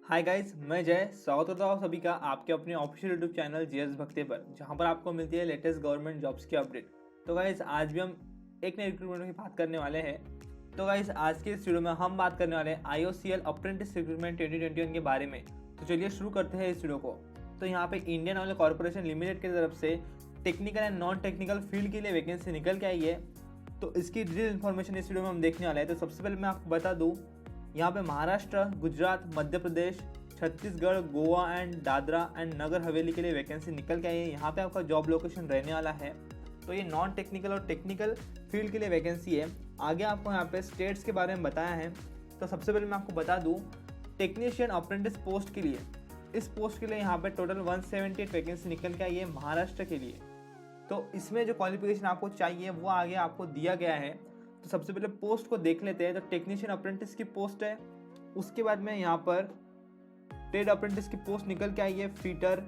Hi guys, मैं जय स्वागत करता हूँ सभी का आपके अपने ऑफिशियल यूट्यूब चैनल जीएस भक्ति पर, जहाँ पर आपको मिलती है लेटेस्ट गवर्नमेंट जॉब्स की अपडेट। तो गाइस आज भी हम एक नए रिक्रूटमेंट की बात करने वाले हैं। तो गाइस आज के इस वीडियो में हम बात करने वाले हैं IOCL अप्रेंटिस रिक्रूटमेंट 2021 के बारे में। तो चलिए शुरू करते हैं इस वीडियो को। तो यहाँ पे इंडियन ऑयल कॉर्पोरेशन लिमिटेड की तरफ से technical and non technical field के लिए वैकेंसी निकल के आई है। तो इसकी डिटेल इन्फॉर्मेशन इस वीडियो में हम देखने वाले हैं। तो सबसे पहले मैं आपको बता दूँ, यहाँ पे महाराष्ट्र, गुजरात, मध्य प्रदेश, छत्तीसगढ़, गोवा एंड दादरा एंड नगर हवेली के लिए वैकेंसी निकल के आई है। यहाँ पे आपका जॉब लोकेशन रहने वाला है। तो ये नॉन टेक्निकल और टेक्निकल फील्ड के लिए वैकेंसी है। आगे आपको यहाँ पे स्टेट्स के बारे में बताया है। तो सबसे पहले मैं आपको बता दूँ, टेक्नीशियन अप्रेंटिस पोस्ट के लिए, इस पोस्ट के लिए यहाँ पे टोटल 178 वैकेंसी निकल के आई है महाराष्ट्र के लिए। तो इसमें जो क्वालिफिकेशन आपको चाहिए वो आगे आपको दिया गया है। तो सबसे पहले पोस्ट को देख लेते हैं। तो टेक्नीशियन अप्रेंटिस की पोस्ट है। उसके बाद में यहाँ पर ट्रेड अप्रेंटिस की पोस्ट निकल के आई है, fitter,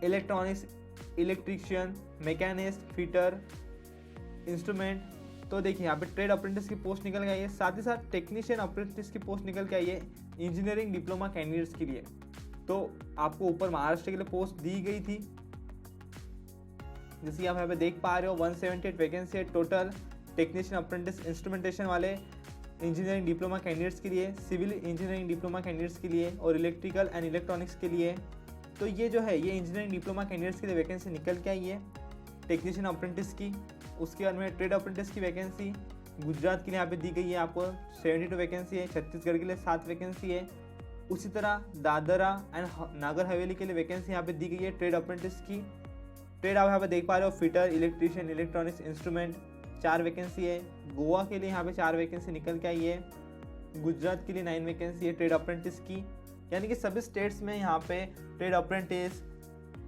electronics, electrician, machinist, fitter, instrument. तो देखिए यहाँ पे ट्रेड अप्रेंटिस की पोस्ट निकल के आई है। साथ ही साथ टेक्नीशियन अप्रेंटिस की पोस्ट निकल के आई है इंजीनियरिंग डिप्लोमा कैंडिडेट्स के लिए। तो आपको ऊपर महाराष्ट्र के लिए पोस्ट दी गई थी, जैसे आप यहाँ पे देख पा रहे हो। 178 वैकेंसी है टोटल टेक्नीशियन अप्रेंटिस इंस्ट्रूमेंटेशन वाले इंजीनियरिंग डिप्लोमा कैंडिडेट्स के लिए, सिविल इंजीनियरिंग डिप्लोमा कैंडिडेट्स के लिए और इलेक्ट्रिकल एंड इलेक्ट्रॉनिक्स के लिए। तो ये जो है ये इंजीनियरिंग डिप्लोमा कैंडिडेट्स के लिए वैकेंसी निकल के आई है टेक्नीशियन अप्रेंटिस की। उसके बाद में ट्रेड अप्रेंटिस की वैकेंसी गुजरात के लिए यहाँ पे दी गई है, आपको 72 वैकेंसी है। छत्तीसगढ़ के लिए 7 वैकेंसी है। उसी तरह दादरा एंड नागर हवेली के लिए वैकेंसी यहाँ पे दी गई है ट्रेड अप्रेंटिस की। ट्रेड आप यहाँ पे देख पा रहे हो, fitter, electrician, electronics, instrument, 4 vacancy है। गोवा के लिए यहाँ पे 4 वैकेंसी निकल के आई है। गुजरात के लिए 9 वैकेंसी है ट्रेड अप्रेंटिस की। यानी कि सभी स्टेट्स में यहाँ पे ट्रेड अप्रेंटिस,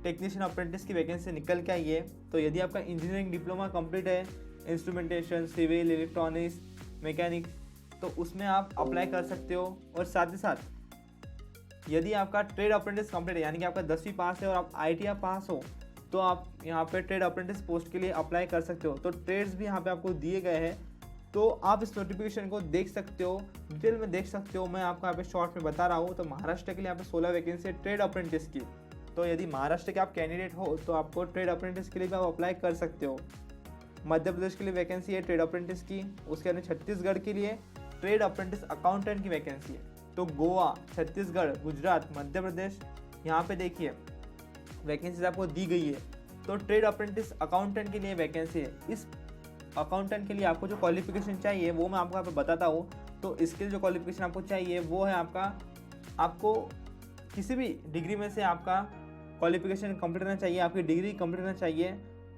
टेक्नीशियन अप्रेंटिस की वैकेंसी निकल के आई है। तो यदि आपका इंजीनियरिंग डिप्लोमा कंप्लीट है, इंस्ट्रूमेंटेशन, सिविल, इलेक्ट्रॉनिक्स, मैकेनिक्स, तो उसमें आप अप्लाई कर सकते हो। और साथ ही साथ यदि आपका ट्रेड अप्रेंटिस कंप्लीट है, यानी कि आपका 10वीं पास है और आप ITI पास हो, तो आप यहाँ पे ट्रेड अप्रेंटिस पोस्ट के लिए अप्लाई कर सकते हो। तो ट्रेड्स भी यहाँ पे आपको दिए गए हैं। तो आप इस नोटिफिकेशन को देख सकते हो, डिटेल में देख सकते हो। मैं आपको यहाँ पे शॉर्ट में बता रहा हूँ। तो महाराष्ट्र के लिए यहाँ पे 16 वैकेंसी है ट्रेड अप्रेंटिस की। तो यदि महाराष्ट्र के आप कैंडिडेट हो तो आपको ट्रेड अप्रेंटिस के लिए भी आप अप्लाई कर सकते हो। मध्य प्रदेश के लिए वैकेंसी है ट्रेड अप्रेंटिस की। उसके बाद छत्तीसगढ़ के लिए ट्रेड अप्रेंटिस अकाउंटेंट की वैकेंसी है। तो गोवा, छत्तीसगढ़, गुजरात, मध्य प्रदेश, यहाँ पे देखिए वैकेंसीज आपको दी गई है। तो ट्रेड अप्रेंटिस अकाउंटेंट के लिए वैकेंसी है। इस अकाउंटेंट के लिए आपको जो क्वालिफिकेशन चाहिए वो मैं आपको यहाँ पे बताता हूँ। तो इसके लिए जो क्वालिफिकेशन आपको चाहिए वो है आपको किसी भी डिग्री में से आपका क्वालिफिकेशन कंप्लीट रहना चाहिए, आपकी डिग्री कंप्लीट रहना चाहिए।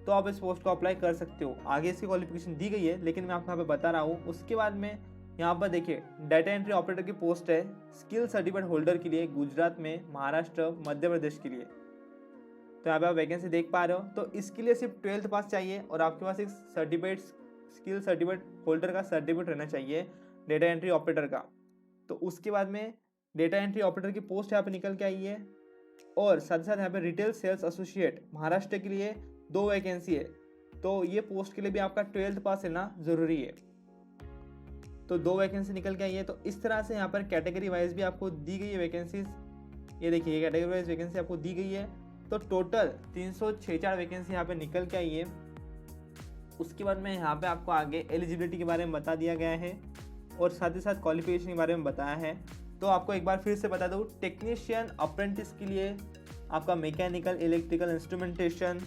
तो आप इस पोस्ट को अप्लाई कर सकते हो। आगे इसकी क्वालिफिकेशन दी गई है, लेकिन मैं आपको यहाँ पे बता रहा हूँ। उसके बाद में यहाँ पर देखिए डाटा एंट्री ऑपरेटर की पोस्ट है स्किल सर्टिफिकेट होल्डर के लिए, गुजरात में, महाराष्ट्र, मध्य प्रदेश के लिए। तो यहाँ पे आप वैकेंसी देख पा रहे हो। तो इसके लिए सिर्फ 12th पास चाहिए और आपके पास एक सर्टिफिकेट, स्किल सर्टिफिकेट होल्डर का सर्टिफिकेट रहना चाहिए डेटा एंट्री ऑपरेटर का। तो उसके बाद में डेटा एंट्री ऑपरेटर की पोस्ट यहाँ पे निकल के आई है। और साथ ही साथ यहाँ पे रिटेल सेल्स एसोसिएट महाराष्ट्र के लिए 2 वैकेंसी है। तो ये पोस्ट के लिए भी आपका 12th पास रहना जरूरी है। तो 2 वैकेंसी निकल के आई है। तो इस तरह से यहाँ पर कैटेगरी वाइज भी आपको दी गई है वैकेंसीज। ये देखिए कैटेगरी वाइज वैकेंसी आपको दी गई है। तो टोटल 346 वैकेंसी यहाँ पे निकल के आई है। उसके बाद में यहाँ पे आपको आगे एलिजिबिलिटी के बारे में बता दिया गया है और साथ ही साथ क्वालिफिकेशन के बारे में बताया है। तो आपको एक बार फिर से बता दूँ, टेक्नीशियन अप्रेंटिस के लिए आपका mechanical, electrical, instrumentation,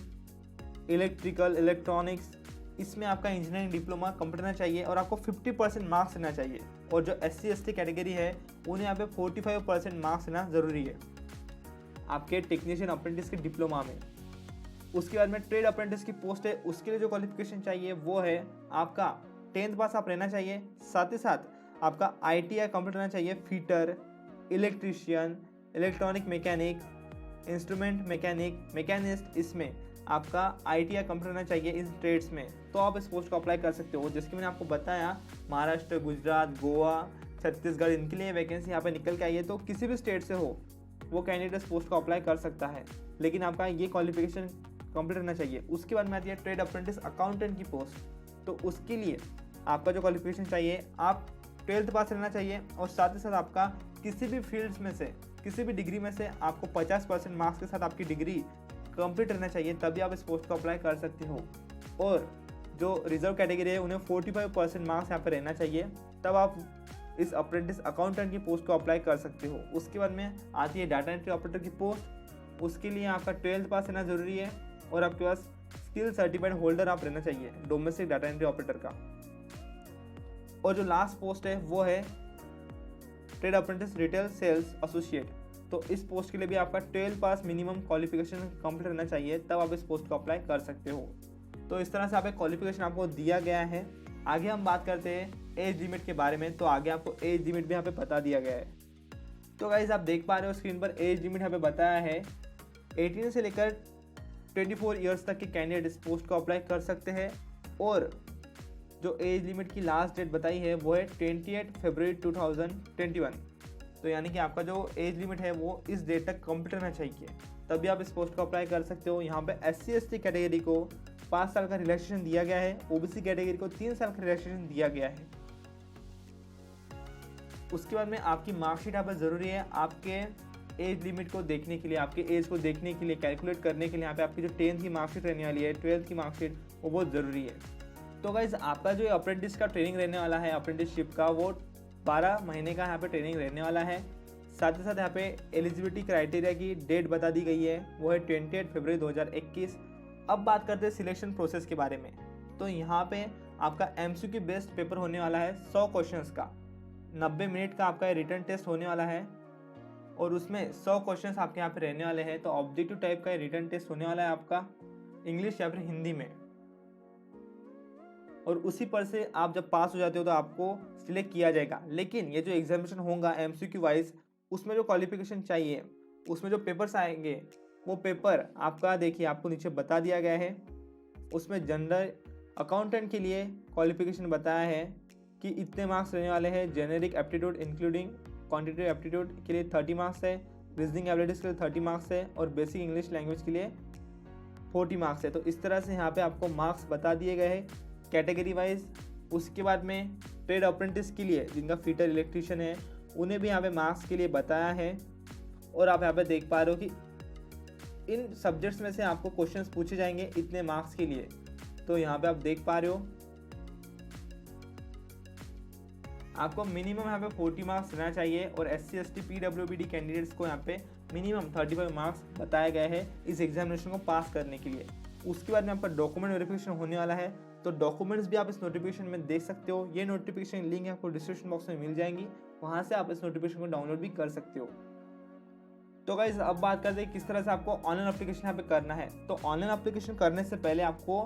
electrical, electronics, इसमें आपका इंजीनियरिंग डिप्लोमा कंप्लीट रहना चाहिए और आपको 50% मार्क्स रहना चाहिए। और जो SC ST कैटेगरी है उन्हें यहाँ पे 45% मार्क्स रहना ज़रूरी है आपके टेक्नीशियन अप्रेंटिस के डिप्लोमा में। उसके बाद में ट्रेड अप्रेंटिस की पोस्ट है, उसके लिए जो क्वालिफिकेशन चाहिए वो है आपका 10th पास आप रहना चाहिए। साथ ही साथ आपका ITI कंप्लीट रहना चाहिए, fitter, electrician, electronic mechanic, instrument mechanic, machinist, इसमें आपका ITI कंप्लीट रहना चाहिए इन ट्रेड्स में। तो आप इस पोस्ट को अप्लाई कर सकते हो। जिसकी मैंने आपको बताया महाराष्ट्र, गुजरात, गोवा, छत्तीसगढ़, इनके लिए वैकेंसी यहाँ पे निकल के आई है। तो किसी भी स्टेट से हो वो कैंडिडेट पोस्ट को अप्लाई कर सकता है, लेकिन आपका ये क्वालिफिकेशन कंप्लीट रहना चाहिए। उसके बाद में आती है ट्रेड अप्रेंटिस अकाउंटेंट की पोस्ट। तो उसके लिए आपका जो क्वालिफिकेशन चाहिए, आप 12th पास रहना चाहिए और साथ ही साथ आपका किसी भी फील्ड्स में से, किसी भी डिग्री में से आपको 50% मार्क्स के साथ आपकी डिग्री कंप्लीट रहना चाहिए, तभी आप इस पोस्ट को अप्लाई कर सकते हो। और जो रिजर्व कैटेगरी है उन्हें 45% मार्क्स यहाँ पर रहना चाहिए, तब आप इस अप्रेंटिस अकाउंटेंट की पोस्ट को अप्लाई कर सकते हो। उसके बाद में आती है डाटा एंट्री ऑपरेटर की पोस्ट। उसके लिए आपका 12th पास रहना ज़रूरी है और आपके पास स्किल सर्टिफाइड होल्डर आप रहना चाहिए डोमेस्टिक डाटा एंट्री ऑपरेटर का। और जो लास्ट पोस्ट है वो है trade apprentice retail sales associate. तो इस पोस्ट के लिए भी आपका 12th पास मिनिमम क्वालिफिकेशन कंप्लीट रहना चाहिए, तब आप इस पोस्ट को अप्लाई कर सकते हो। तो इस तरह से आपका क्वालिफिकेशन आपको दिया गया है। आगे हम बात करते हैं एज लिमिट के बारे में। तो आगे आपको एज लिमिट भी यहाँ पे बता दिया गया है। तो गाइस आप देख पा रहे हो स्क्रीन पर एज लिमिट यहाँ पे बताया है 18 से लेकर 24 ईयर्स तक के कैंडिडेट इस पोस्ट को अप्लाई कर सकते हैं। और जो एज लिमिट की लास्ट डेट बताई है वो है 28 फरवरी 2021। तो यानी कि आपका जो एज लिमिट है वो इस डेट तक कंप्लीट रहना चाहिए, तभी आप इस पोस्ट को अप्लाई कर सकते हो। यहाँ पे SC/ST कैटेगरी को 5 साल का रिलैक्सेशन दिया गया है, OBC कैटेगरी को 3 साल का रिलैक्सेशन दिया गया है। उसके बाद में आपकी मार्कशीट यहाँ पर ज़रूरी है आपके एज लिमिट को देखने के लिए, आपके एज को देखने के लिए, कैलकुलेट करने के लिए। यहाँ पे आपकी जो 10th की मार्कशीट रहने वाली है, 12th की मार्कशीट, वो बहुत ज़रूरी है। तो गाइज आपका जो अप्रेंटिस का ट्रेनिंग रहने वाला है, अप्रेंटिसशिप का, वो 12 महीने का यहाँ पे ट्रेनिंग रहने वाला है। साथ ही साथ यहाँ पे एलिजिबिलिटी क्राइटेरिया की डेट बता दी गई है, वो है 28 फरवरी 2021। अब बात करते हैं सिलेक्शन प्रोसेस के बारे में। तो यहाँ पे आपका MCQ बेस्ड पेपर होने वाला है 100 क्वेश्चंस का। 90 मिनट का आपका रिटन टेस्ट होने वाला है और उसमें 100 क्वेश्चंस आपके यहाँ पे रहने वाले हैं। तो ऑब्जेक्टिव टाइप का रिटन टेस्ट होने वाला है आपका इंग्लिश या फिर हिंदी में। और उसी पर से आप जब पास हो जाते हो तो आपको सिलेक्ट किया जाएगा। लेकिन ये जो एग्जामिनेशन होगा MCQ वाइज, उसमें जो क्वालिफिकेशन चाहिए, उसमें जो पेपर्स आएंगे, वो पेपर आपका देखिए आपको नीचे बता दिया गया है। उसमें जनरल अकाउंटेंट के लिए क्वालिफिकेशन बताया है कि इतने मार्क्स रहने वाले हैं। Generic aptitude including quantitative aptitude के लिए 30 मार्क्स है, रीजनिंग एबिलिटीज के लिए 30 मार्क्स है और बेसिक इंग्लिश लैंग्वेज के लिए 40 मार्क्स है। तो इस तरह से यहाँ पे आपको मार्क्स बता दिए गए हैं कैटेगरी वाइज। उसके बाद में ट्रेड अप्रेंटिस के लिए जिनका फिटर इलेक्ट्रीशियन है, उन्हें भी यहाँ पे मार्क्स के लिए बताया है। और आप यहाँ पे देख पा रहे हो कि इन सब्जेक्ट्स में से आपको क्वेश्चंस पूछे जाएंगे इतने मार्क्स के लिए। तो यहाँ पे आप देख पा रहे हो आपको मिनिमम यहाँ पे 40 मार्क्स रहना चाहिए और SC/ST PWBD कैंडिडेट्स को यहाँ पे मिनिमम 35 मार्क्स बताए गए हैं इस एग्जामिनेशन को पास करने के लिए। उसके बाद में आपका डॉक्यूमेंट वेरिफिकेशन होने वाला है। तो डॉक्यूमेंट्स भी आप इस नोटिफिकेशन में देख सकते हो। ये नोटिफिकेशन लिंक आपको डिस्क्रिप्शन बॉक्स में मिल जाएंगी, वहाँ से आप इस नोटिफिकेशन को डाउनलोड भी कर सकते हो। तो गाइस अब बात करते हैं किस तरह से आपको ऑनलाइन एप्लीकेशन यहाँ पे करना है। तो ऑनलाइन एप्लीकेशन करने से पहले आपको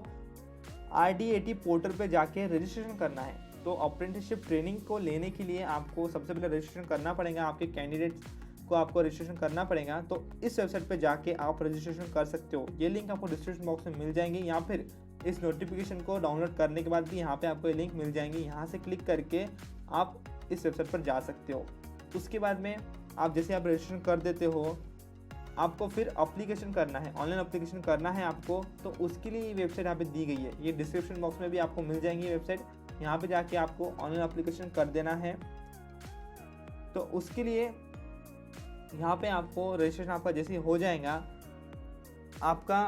RDAT पोर्टल पे जाके रजिस्ट्रेशन करना है। तो अप्रेंटिसशिप ट्रेनिंग को लेने के लिए आपको सबसे पहले रजिस्ट्रेशन करना पड़ेगा, आपके कैंडिडेट्स को आपको रजिस्ट्रेशन करना पड़ेगा। तो इस वेबसाइट पे जाके आप रजिस्ट्रेशन कर सकते हो। ये लिंक आपको डिस्क्रिप्शन बॉक्स में मिल जाएंगी, या फिर इस नोटिफिकेशन को डाउनलोड करने के बाद भी यहाँ पे आपको ये लिंक मिल जाएंगी। यहाँ से क्लिक करके आप इस वेबसाइट पर जा सकते हो। उसके बाद में आप जैसे आप रजिस्ट्रेशन कर देते हो, आपको फिर अप्लीकेशन करना है, ऑनलाइन अप्लीकेशन करना है आपको। तो उसके लिए ये वेबसाइट यहाँ पे दी गई है, ये डिस्क्रिप्शन बॉक्स में भी आपको मिल जाएंगी वेबसाइट। यहाँ पे जाके आपको ऑनलाइन अप्लीकेशन कर देना है। तो उसके लिए यहाँ पे आपको रजिस्ट्रेशन आपका जैसे हो जाएगा, आपका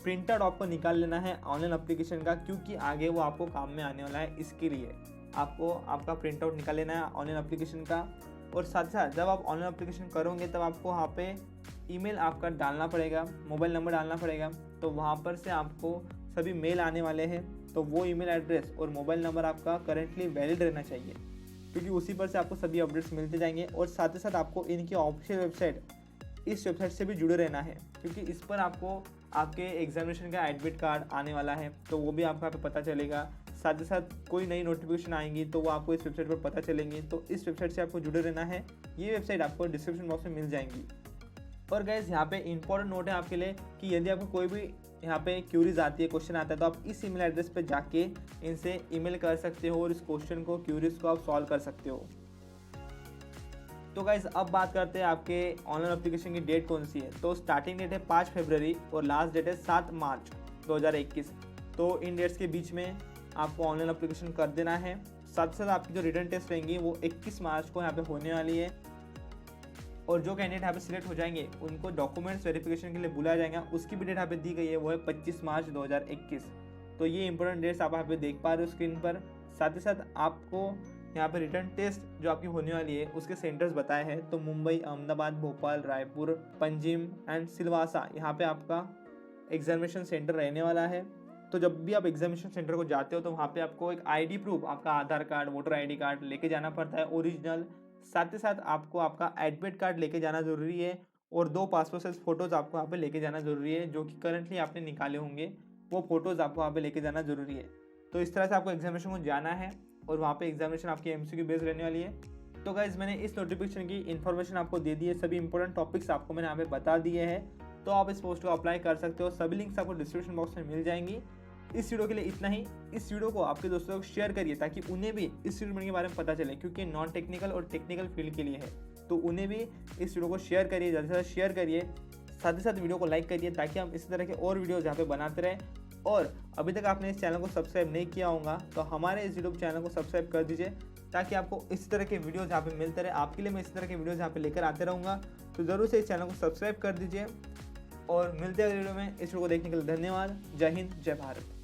प्रिंट आउट आपको निकाल लेना है ऑनलाइन एप्लीकेशन का, क्योंकि आगे वो आपको काम में आने वाला है। इसके लिए आपको आपका प्रिंट आउट निकाल लेना है ऑनलाइन एप्लीकेशन का। और साथ साथ जब आप ऑनलाइन एप्लीकेशन करोगे तब आपको वहाँ पे ईमेल आपका डालना पड़ेगा, मोबाइल नंबर डालना पड़ेगा। तो वहाँ पर से आपको सभी मेल आने वाले हैं। तो वो ईमेल एड्रेस और मोबाइल नंबर आपका करेंटली वैलिड रहना चाहिए, क्योंकि उसी पर से आपको सभी अपडेट्स मिलते जाएंगे। और साथ ही साथ आपको इनकी ऑफिशियल वेबसाइट, इस वेबसाइट से भी जुड़े रहना है, क्योंकि इस पर आपको आपके एग्जामिनेशन का एडमिट कार्ड आने वाला है। तो वो भी आपको यहाँ पे पता चलेगा। साथ ही साथ कोई नई नोटिफिकेशन आएंगी तो वो आपको इस वेबसाइट पर पता चलेंगी। तो इस वेबसाइट से आपको जुड़े रहना है। ये वेबसाइट आपको डिस्क्रिप्शन बॉक्स में मिल जाएंगी। और गाइस यहाँ पे इंपॉर्टेंट नोट है आपके लिए कि यदि आपको कोई भी यहाँ पे क्यूरीज आती है, क्वेश्चन आता है, तो आप इस ईमेल एड्रेस पे जाके इनसे ईमेल कर सकते हो और इस क्वेश्चन को, क्यूरीज को आप सॉल्व कर सकते हो। तो गाइज अब बात करते हैं आपके ऑनलाइन एप्लीकेशन की डेट कौन सी है। तो स्टार्टिंग डेट है 5 फरवरी और लास्ट डेट है 7 मार्च 2021। तो इन डेट्स के बीच में आपको ऑनलाइन एप्लीकेशन कर देना है। साथ ही साथ आपकी जो रिटन टेस्ट रहेंगी वो 21 मार्च को यहाँ पे होने वाली है। और जो कैंडिडेट यहाँ पे सिलेक्ट हो जाएंगे उनको डॉक्यूमेंट्स वेरिफिकेशन के लिए बुलाया जाएगा, उसकी भी डेट यहाँ पे दी गई है, वो है 25 मार्च 2021। तो ये इंपॉर्टेंट डेट्स आप यहाँ पे देख पा रहे हो स्क्रीन पर। साथ ही साथ आपको यहाँ पे रिटर्न टेस्ट जो आपकी होने वाली है उसके सेंटर्स बताए हैं। तो मुंबई, अहमदाबाद, भोपाल, रायपुर, पंजिम एंड सिलवासा यहाँ पे आपका एग्जामिनेशन सेंटर रहने वाला है। तो जब भी आप एग्जामिनेशन सेंटर को जाते हो तो वहाँ पे आपको एक आईडी प्रूफ, आपका आधार कार्ड, वोटर आईडी कार्ड लेके जाना पड़ता है ओरिजिनल। साथ ही साथ आपको आपका एडमिट कार्ड लेके जाना ज़रूरी है और 2 पासपोर्ट साइज फ़ोटोज़ आपको वहाँ पे लेके जाना ज़रूरी है, जो कि करंटली आपने निकाले होंगे, वो फ़ोटोज़ आपको वहाँ पे लेके जाना ज़रूरी है। तो इस तरह से आपको एग्जामिनेशन को जाना है और वहाँ पे एग्जामिनेशन आपकी एमसीक्यू बेस्ड रहने वाली है। तो गाइज़ मैंने इस नोटिफिकेशन की इन्फॉर्मेशन आपको दे दी है, सभी इंपॉर्टेंट टॉपिक्स आपको मैंने यहाँ पे बता दिए हैं। तो आप इस पोस्ट को अप्लाई कर सकते हो, सभी लिंक्स आपको डिस्क्रिप्शन बॉक्स में मिल जाएंगी। इस वीडियो के लिए इतना ही। इस वीडियो को आपके दोस्तों को शेयर करिए ताकि उन्हें भी इस रिक्रूटमेंट के बारे में पता चले, क्योंकि नॉन टेक्निकल और टेक्निकल फील्ड के लिए है। तो उन्हें भी इस वीडियो को शेयर करिए, ज़्यादा से ज़्यादा शेयर करिए। साथ ही साथ वीडियो को लाइक करिए ताकि हम इसी तरह के और वीडियोज़ यहाँ पे बनाते रहें। और अभी तक आपने इस चैनल को सब्सक्राइब नहीं किया होगा तो हमारे इस यूट्यूब चैनल को सब्सक्राइब कर दीजिए ताकि आपको इस तरह के वीडियोज़ यहाँ पे मिलते रहे। आपके लिए मैं इस तरह के वीडियोज़ यहाँ पे लेकर आते रहूँगा। तो ज़रूर से इस चैनल को सब्सक्राइब कर दीजिए और मिलते हैं अगले वीडियो में। इस वीडियो को देखने के लिए धन्यवाद। जय हिंद, जय भारत।